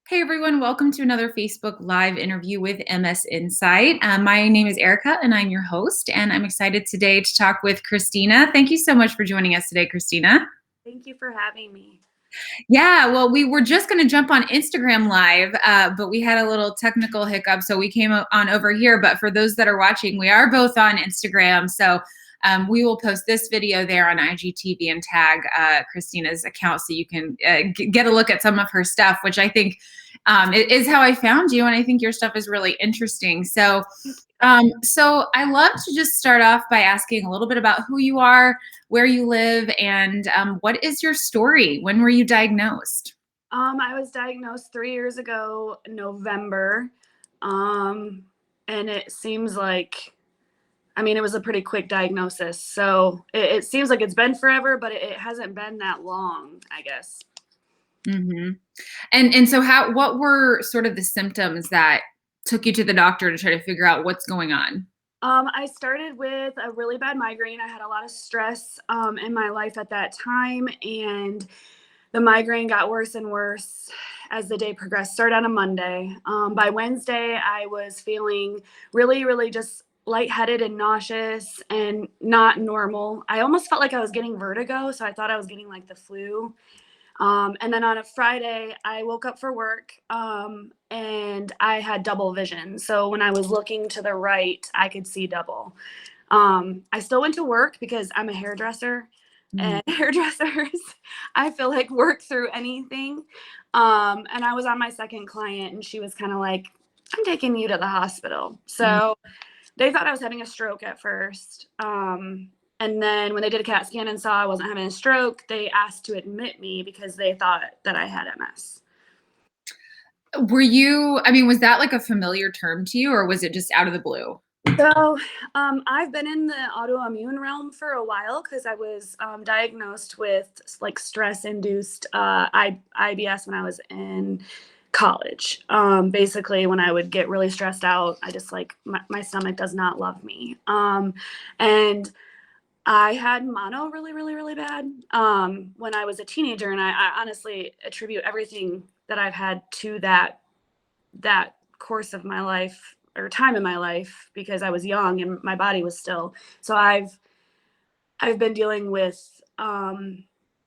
Hey everyone, welcome to another Facebook Live interview with MS Insight. My name is Erica and I'm your host, and I'm excited today to talk with Christina. Thank you so much for joining us today, Christina. Thank you for having me. Yeah, well, we were just going to jump on Instagram Live, but we had a little technical hiccup, so we came on over here. But for those that are watching, we are both on Instagram, so we will post this video there on IGTV and tag Christina's account so you can get a look at some of her stuff, which I think it is how I found you, and I think your stuff is really interesting. So I love to just start off by asking a little bit about who you are, where you live, and what is your story? When were you diagnosed? I was diagnosed 3 years ago, November, and it seems like, it was a pretty quick diagnosis. So it seems like it's been forever, but it hasn't been that long, I guess. Mm-hmm. And so what were sort of the symptoms that took you to the doctor to try to figure out what's going on? I started with a really bad migraine. I had a lot of stress in my life at that time, and the migraine got worse and worse as the day progressed. Started on a Monday. By Wednesday, I was feeling really, really just lightheaded and nauseous and not normal. I almost felt like I was getting vertigo, so I thought I was getting like the flu. And then on a Friday, I woke up for work and I had double vision. So when I was looking to the right, I could see double. I still went to work because I'm a hairdresser, and hairdressers, I feel like, work through anything. And I was on my second client, and she was kind of like, I'm taking you to the hospital. So they thought I was having a stroke at first. And then when they did a CAT scan and saw I wasn't having a stroke, they asked to admit me because they thought that I had MS. Was that like a familiar term to you, or was it just out of the blue? So I've been in the autoimmune realm for a while because I was diagnosed with like stress-induced IBS when I was in college. Basically, when I would get really stressed out, I just like my stomach does not love me. And I had mono really, really, really bad when I was a teenager, and I honestly attribute everything that I've had to that course of my life or time in my life because I was young and my body was still. So I've been dealing with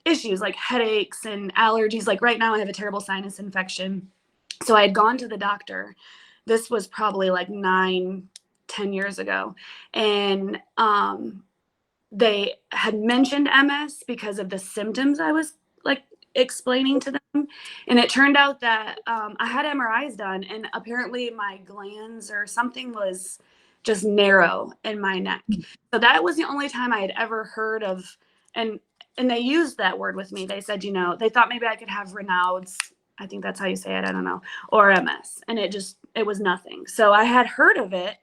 issues like headaches and allergies. Like right now, I have a terrible sinus infection. So I had gone to the doctor. This was probably like 9-10 years ago, and they had mentioned MS because of the symptoms I was like explaining to them. And it turned out that I had MRIs done, and apparently my glands or something was just narrow in my neck. So that was the only time I had ever heard of, and they used that word with me. They said, they thought maybe I could have Raynaud's, I think that's how you say it, I don't know, or MS. And it was nothing. So I had heard of it,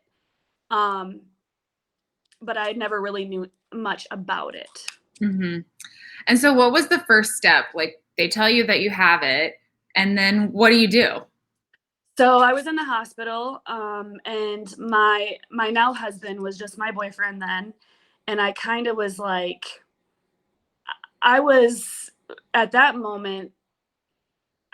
but I never really knew much about it. Mm-hmm. And so what was the first step? Like, they tell you that you have it, and then what do you do? So I was in the hospital, and my now husband was just my boyfriend then. And I kind of was like, I was at that moment,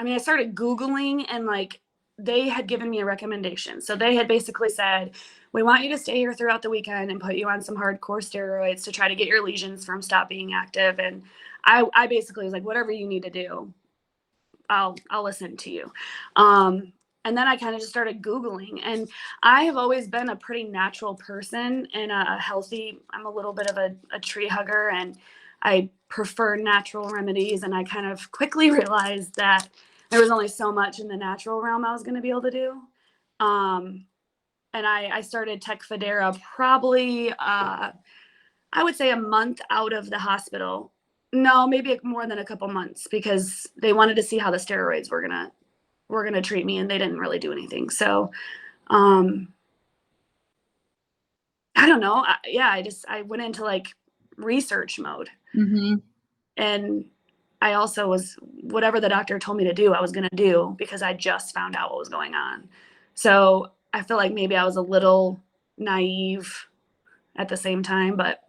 I started Googling, and like they had given me a recommendation. So they had basically said, we want you to stay here throughout the weekend and put you on some hardcore steroids to try to get your lesions from stop being active. And I basically was like, whatever you need to do, I'll listen to you. And then I kind of just started Googling, and I have always been a pretty natural person and a healthy, I'm a little bit of a tree hugger, and I prefer natural remedies. And I kind of quickly realized that there was only so much in the natural realm I was going to be able to do. And I started Tecfidera probably, I would say a month out of the hospital. No, maybe more than a couple months, because they wanted to see how the steroids were gonna treat me, and they didn't really do anything. So, I don't know. I went into like research mode, and I also was, whatever the doctor told me to do, I was gonna do because I just found out what was going on. So I feel like maybe I was a little naive at the same time, but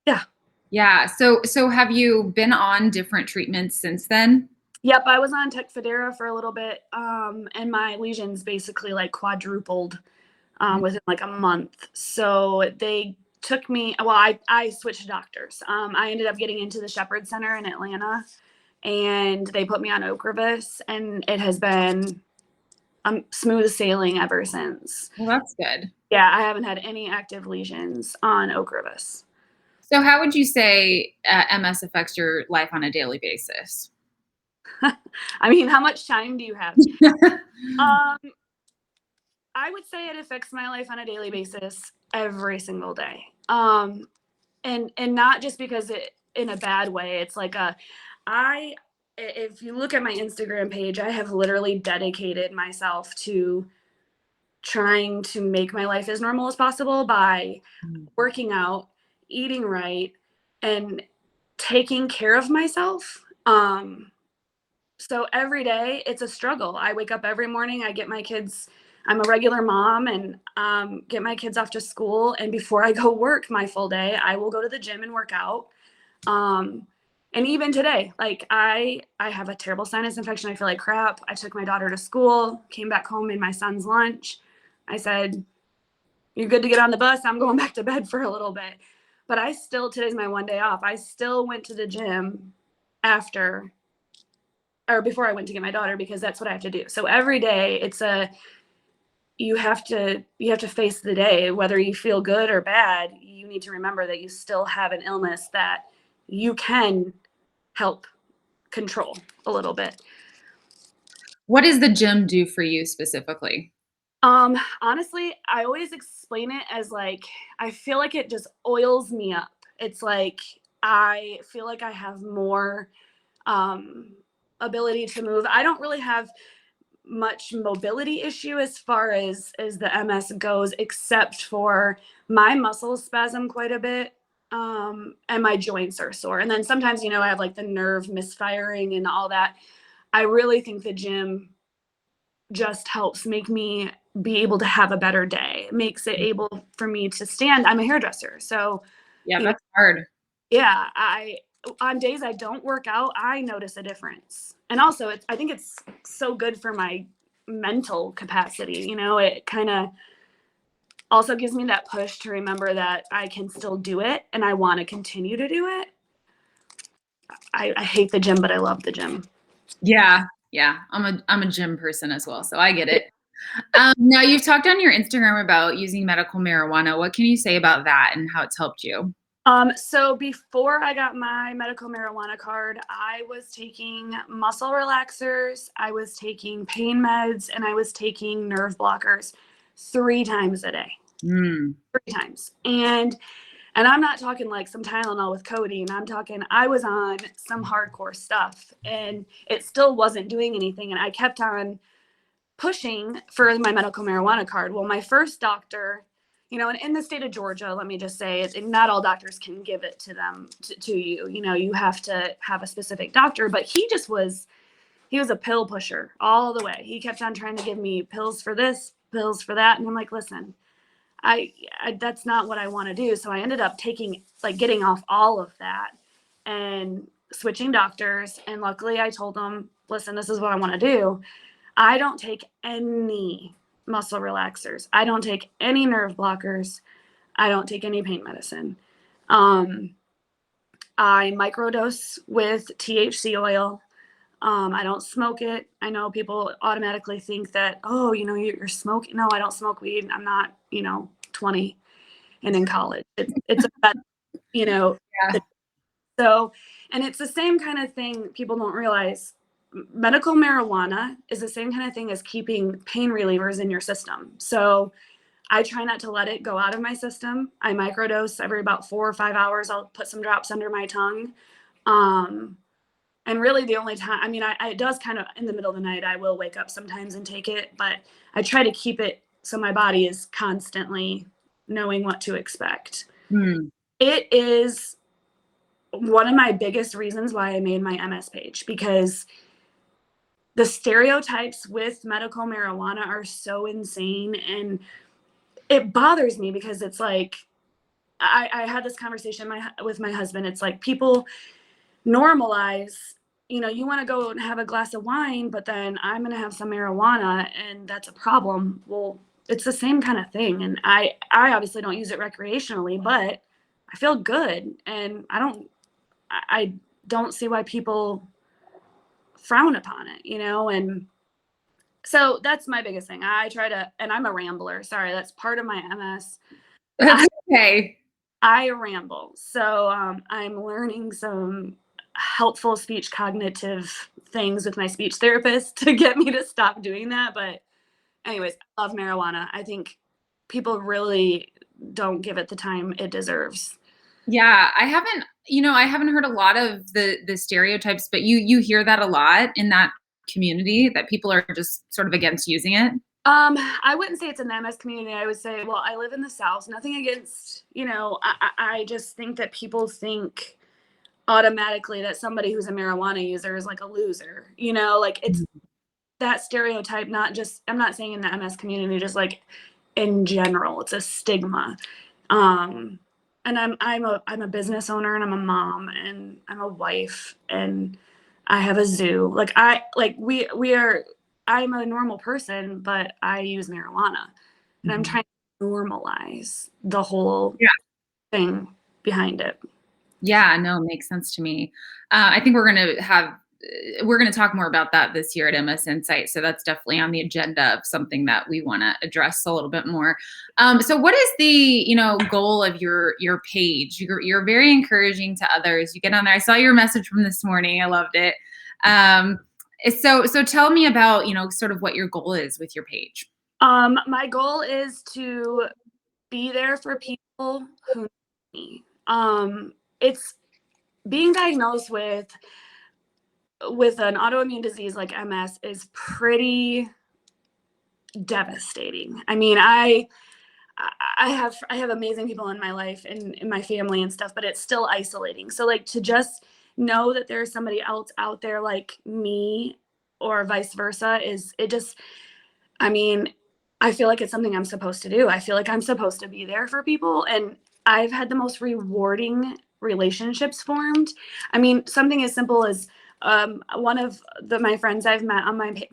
yeah. Yeah. So have you been on different treatments since then? Yep, I was on Tecfidera for a little bit, and my lesions basically like quadrupled within like a month. So they took me. Well, I switched doctors. I ended up getting into the Shepherd Center in Atlanta, and they put me on Ocrevus, and it has been smooth sailing ever since. Well, that's good. Yeah, I haven't had any active lesions on Ocrevus. So how would you say MS affects your life on a daily basis? I mean, how much time do you have? Um, I would say it affects my life on a daily basis every single day. And not just because it in a bad way. It's like I if you look at my Instagram page, I have literally dedicated myself to trying to make my life as normal as possible by working out, eating right, and taking care of myself. So every day it's a struggle. I wake up every morning, I get my kids, I'm a regular mom, and get my kids off to school. And before I go work my full day, I will go to the gym and work out. And even today, like I have a terrible sinus infection. I feel like crap. I took my daughter to school, came back home, made my son's lunch. I said, "You're good to get on the bus. I'm going back to bed for a little bit." But I still, today's my one day off. I still went to the gym after or before I went to get my daughter, because that's what I have to do. So every day it's you have to face the day, whether you feel good or bad. You need to remember that you still have an illness that you can help control a little bit. What does the gym do for you specifically? Honestly, I always explain it as like, I feel like it just oils me up. It's like I feel like I have more um ability to move. I don't really have much mobility issue as far as the MS goes, except for my muscles spasm quite a bit, and my joints are sore. And then sometimes, I have like the nerve misfiring and all that. I really think the gym just helps make me be able to have a better day. It makes it able for me to stand. I'm a hairdresser, so Yeah, you know, that's hard. yeah, I on days I don't work out, I notice a difference. And also, I think it's so good for my mental capacity. It kind of also gives me that push to remember that I can still do it and I want to continue to do it. I hate the gym, but I love the gym. Yeah, yeah. I'm a gym person as well, so I get it. Now you've talked on your Instagram about using medical marijuana. What can you say about that and how it's helped you? So before I got my medical marijuana card, I was taking muscle relaxers, I was taking pain meds, and I was taking nerve blockers 3 times a day. Mm. 3 times. And I'm not talking like some Tylenol with codeine. I'm talking I was on some hardcore stuff and it still wasn't doing anything. And I kept on pushing for my medical marijuana card. Well, my first doctor, and in the state of Georgia, let me just say, not all doctors can give it to them to you. You have to have a specific doctor, but he was a pill pusher all the way. He kept on trying to give me pills for this, pills for that. And I'm like, listen, I that's not what I want to do. So I ended up getting off all of that and switching doctors. And luckily I told them, listen, this is what I want to do. I don't take any muscle relaxers. I don't take any nerve blockers. I don't take any pain medicine. I microdose with THC oil. I don't smoke it. I know people automatically think that, oh, you're smoking. No, I don't smoke weed. I'm not, 20 and in college. It's a, Yeah. so, and it's the same kind of thing people don't realize. Medical marijuana is the same kind of thing as keeping pain relievers in your system. So I try not to let it go out of my system. I microdose every about 4 or 5 hours. I'll put some drops under my tongue. And really the only time, it does kind of in the middle of the night, I will wake up sometimes and take it, but I try to keep it so my body is constantly knowing what to expect. Mm. It is one of my biggest reasons why I made my MS page, because the stereotypes with medical marijuana are so insane. And it bothers me because it's like, I had this conversation with my husband. It's like people normalize you want to go and have a glass of wine, but then I'm going to have some marijuana and that's a problem. Well, it's the same kind of thing. And I obviously don't use it recreationally, but I feel good. And I don't see why people frown upon it, and so that's my biggest thing. I try to, and I'm a rambler. Sorry, that's part of my MS. That's okay. I ramble. So I'm learning some helpful speech cognitive things with my speech therapist to get me to stop doing that. But anyways, I love marijuana. I think people really don't give it the time it deserves. Yeah, I haven't heard a lot of the stereotypes, but you hear that a lot in that community, that people are just sort of against using it. I wouldn't say it's in the MS community. I would say, well, I live in the South. Nothing against, I just think that people think automatically that somebody who's a marijuana user is like a loser, like it's that stereotype, I'm not saying in the MS community, just like in general, it's a stigma. And I'm a business owner and I'm a mom and I'm a wife and I have a zoo. I'm a normal person, but I use marijuana and I'm trying to normalize the whole thing behind it. Yeah, no, it makes sense to me. I think we're going to talk more about that this year at MS Insight. So that's definitely on the agenda of something that we want to address a little bit more. So what is the, goal of your page? You're very encouraging to others. You get on there. I saw your message from this morning. I loved it. So tell me about, sort of what your goal is with your page. My goal is to be there for people who need me. It's being diagnosed with an autoimmune disease like MS is pretty devastating. I mean, I have amazing people in my life and in my family and stuff, but it's still isolating. So like to just know that there's somebody else out there like me or vice versa I feel like it's something I'm supposed to do. I feel like I'm supposed to be there for people. And I've had the most rewarding relationships formed. I mean, something as simple as one of my friends I've met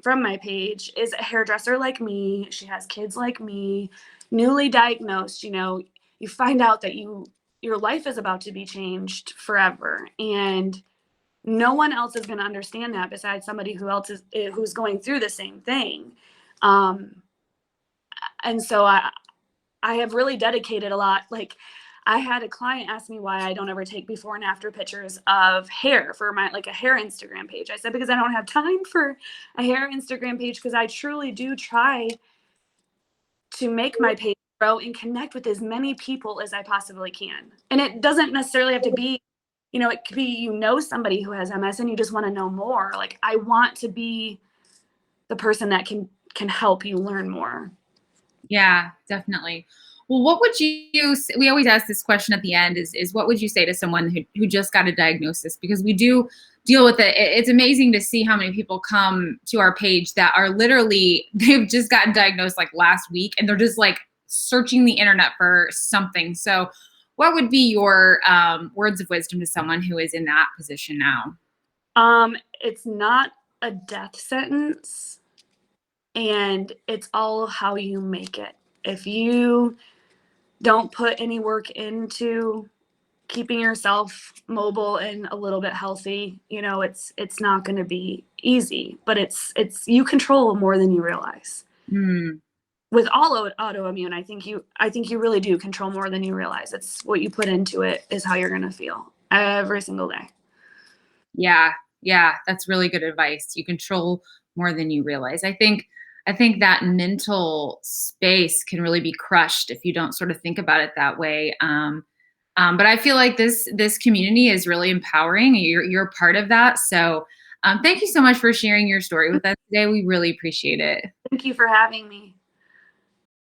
from my page is a hairdresser like me. She has kids like me, newly diagnosed. You find out that your life is about to be changed forever. And no one else is going to understand that besides somebody who's going through the same thing. And so I have really dedicated a lot. Like I had a client ask me why I don't ever take before and after pictures of hair for a hair Instagram page. I said, because I don't have time for a hair Instagram page, because I truly do try to make my page grow and connect with as many people as I possibly can. And it doesn't necessarily have to be, it could be, somebody who has MS and you just want to know more. Like I want to be the person that can help you learn more. Yeah, definitely. Well, what would we always ask this question at the end is what would you say to someone who just got a diagnosis? Because we do deal with it. It's amazing to see how many people come to our page that are literally, they've just gotten diagnosed like last week and they're just like searching the internet for something. So what would be your words of wisdom to someone who is in that position now? It's not a death sentence, and it's all how you make it. If you don't put any work into keeping yourself mobile and a little bit healthy, it's not going to be easy, but it's you control more than you realize. With all autoimmune, I think you really do control more than you realize. It's what you put into it is how you're going to feel every single day. Yeah, that's really good advice. You control more than you realize. I think that mental space can really be crushed if you don't sort of think about it that way. But I feel like this community is really empowering. You're part of that. So thank you so much for sharing your story with us today. We really appreciate it. Thank you for having me.